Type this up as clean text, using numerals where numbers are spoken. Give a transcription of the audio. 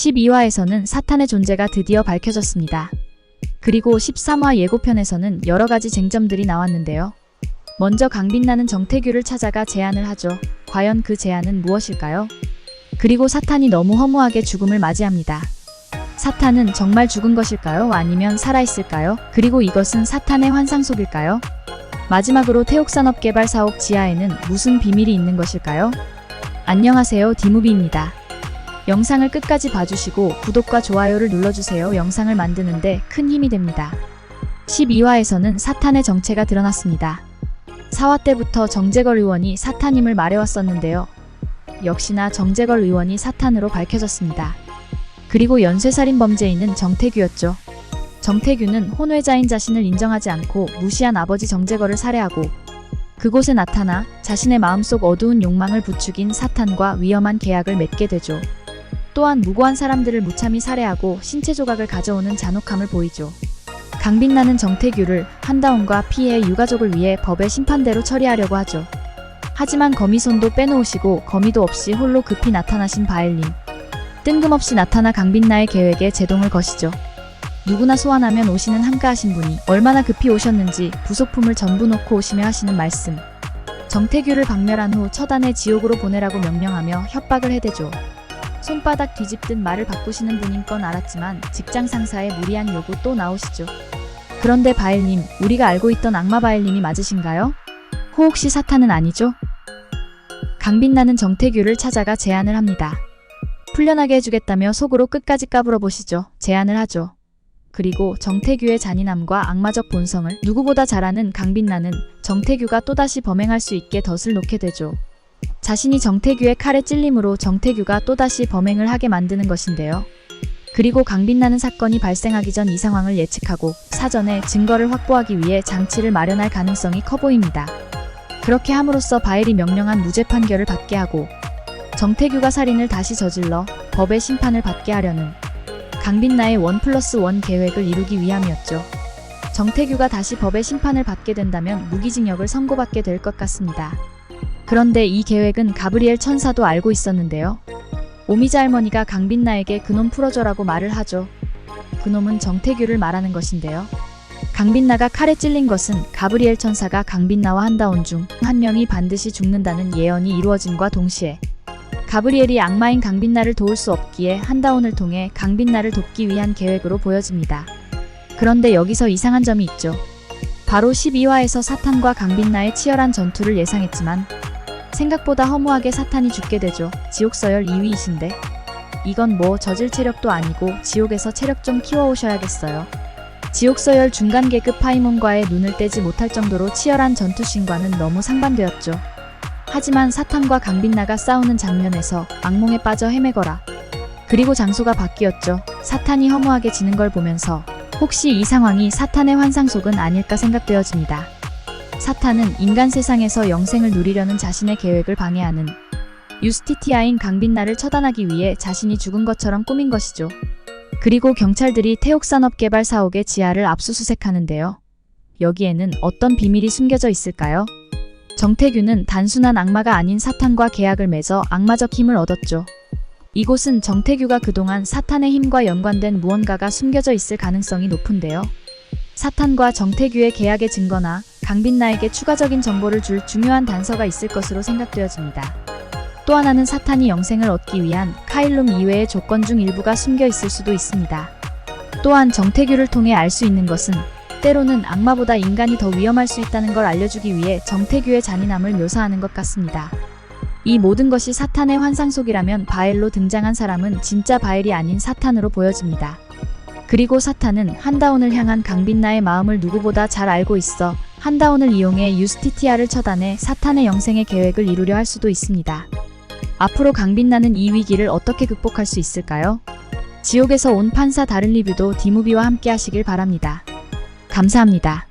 12화에서는 사탄의 존재가 드디어 밝혀졌습니다. 그리고 13화 예고편에서는 여러가지 쟁점들이 나왔는데요. 먼저 강빛나는 정태규를 찾아가 제안을 하죠. 과연 그 제안은 무엇일까요? 그리고 사탄이 너무 허무하게 죽음을 맞이합니다. 사탄은 정말 죽은 것일까요? 아니면 살아있을까요? 그리고 이것은 사탄의 환상 속일까요? 마지막으로 태옥산업개발 사옥 지하에는 무슨 비밀이 있는 것일까요? 안녕하세요, 디무비입니다. 영상을 끝까지 봐주시고 구독과 좋아요를 눌러주세요. 영상을 만드는데 큰 힘이 됩니다. 12화에서는 사탄의 정체가 드러났습니다. 4화 때부터 정재걸 의원이 사탄임을 말해왔었는데요. 역시나 정재걸 의원이 사탄으로 밝혀졌습니다. 그리고 연쇄살인 범죄인은 정태규였죠. 정태규는 혼외자인 자신을 인정하지 않고 무시한 아버지 정재걸을 살해하고 그곳에 나타나 자신의 마음속 어두운 욕망을 부추긴 사탄과 위험한 계약을 맺게 되죠. 또한 무고한 사람들을 무참히 살해하고 신체 조각을 가져오는 잔혹함을 보이죠. 강빛나는 정태규를 한다운과 피해의 유가족을 위해 법의 심판대로 처리하려고 하죠. 하지만 거미손도 빼놓으시고 거미도 없이 홀로 급히 나타나신 바엘님. 뜬금없이 나타나 강빛나의 계획에 제동을 거시죠. 누구나 소환하면 오시는 한가하신 분이 얼마나 급히 오셨는지 부속품을 전부 놓고 오시며 하시는 말씀. 정태규를 박멸한 후 처단의 지옥으로 보내라고 명령하며 협박을 해대죠. 손바닥 뒤집듯 말을 바꾸시는 분인 건 알았지만 직장 상사의 무리한 요구 또 나오시죠. 그런데 바엘님, 우리가 알고 있던 악마 바엘님이 맞으신가요? 혹시 사탄은 아니죠? 강빛나는 정태규를 찾아가 제안을 합니다. 풀려나게 해주겠다며 속으로 끝까지 까불어 보시죠. 제안을 하죠. 그리고 정태규의 잔인함과 악마적 본성을 누구보다 잘 아는 강빛나는 정태규가 또다시 범행할 수 있게 덫을 놓게 되죠. 자신이 정태규의 칼에 찔림으로 정태규가 또다시 범행을 하게 만드는 것인데요. 그리고 강빛나는 사건이 발생하기 전 이 상황을 예측하고 사전에 증거를 확보하기 위해 장치를 마련할 가능성이 커 보입니다. 그렇게 함으로써 바엘이 명령한 무죄 판결을 받게 하고 정태규가 살인을 다시 저질러 법의 심판을 받게 하려는 강빛나의 1+1 계획을 이루기 위함이었죠. 정태규가 다시 법의 심판을 받게 된다면 무기징역을 선고받게 될 것 같습니다. 그런데 이 계획은 가브리엘 천사도 알고 있었는데요. 오미자 할머니가 강빛나에게 그놈 풀어줘라고 말을 하죠. 그놈은 정태규를 말하는 것인데요. 강빛나가 칼에 찔린 것은 가브리엘 천사가 강빛나와 한다운 중 한 명이 반드시 죽는다는 예언이 이루어짐과 동시에 가브리엘이 악마인 강빛나를 도울 수 없기에 한다운을 통해 강빛나를 돕기 위한 계획으로 보여집니다. 그런데 여기서 이상한 점이 있죠. 바로 12화에서 사탄과 강빛나의 치열한 전투를 예상했지만 생각보다 허무하게 사탄이 죽게 되죠. 지옥서열 2위이신데 이건 뭐 저질 체력도 아니고 지옥에서 체력 좀 키워오셔야겠어요. 지옥서열 중간 계급 파이몬과의 눈을 떼지 못할 정도로 치열한 전투씬과는 너무 상반되었죠. 하지만 사탄과 강빛나가 싸우는 장면에서 악몽에 빠져 헤매거라. 그리고 장소가 바뀌었죠. 사탄이 허무하게 지는 걸 보면서 혹시 이 상황이 사탄의 환상 속은 아닐까 생각되어집니다. 사탄은 인간 세상에서 영생을 누리려는 자신의 계획을 방해하는 유스티티아인 강빛나를 처단하기 위해 자신이 죽은 것처럼 꾸민 것이죠. 그리고 경찰들이 태옥산업개발 사옥의 지하를 압수수색하는데요. 여기에는 어떤 비밀이 숨겨져 있을까요? 정태규는 단순한 악마가 아닌 사탄과 계약을 맺어 악마적 힘을 얻었죠. 이곳은 정태규가 그동안 사탄의 힘과 연관된 무언가가 숨겨져 있을 가능성이 높은데요. 사탄과 정태규의 계약의 증거나 강빛나에게 추가적인 정보를 줄 중요한 단서가 있을 것으로 생각되어집니다. 또 하나는 사탄이 영생을 얻기 위한 카일룸 이외의 조건 중 일부가 숨겨 있을 수도 있습니다. 또한 정태규를 통해 알 수 있는 것은 때로는 악마보다 인간이 더 위험할 수 있다는 걸 알려주기 위해 정태규의 잔인함을 묘사하는 것 같습니다. 이 모든 것이 사탄의 환상 속이라면 바엘로 등장한 사람은 진짜 바엘이 아닌 사탄으로 보여집니다. 그리고 사탄은 한다운을 향한 강빛나의 마음을 누구보다 잘 알고 있어 한다운을 이용해 유스티티아를 처단해 사탄의 영생의 계획을 이루려 할 수도 있습니다. 앞으로 강빛나는 이 위기를 어떻게 극복할 수 있을까요? 지옥에서 온 판사 다른 리뷰도 디무비와 함께 하시길 바랍니다. 감사합니다.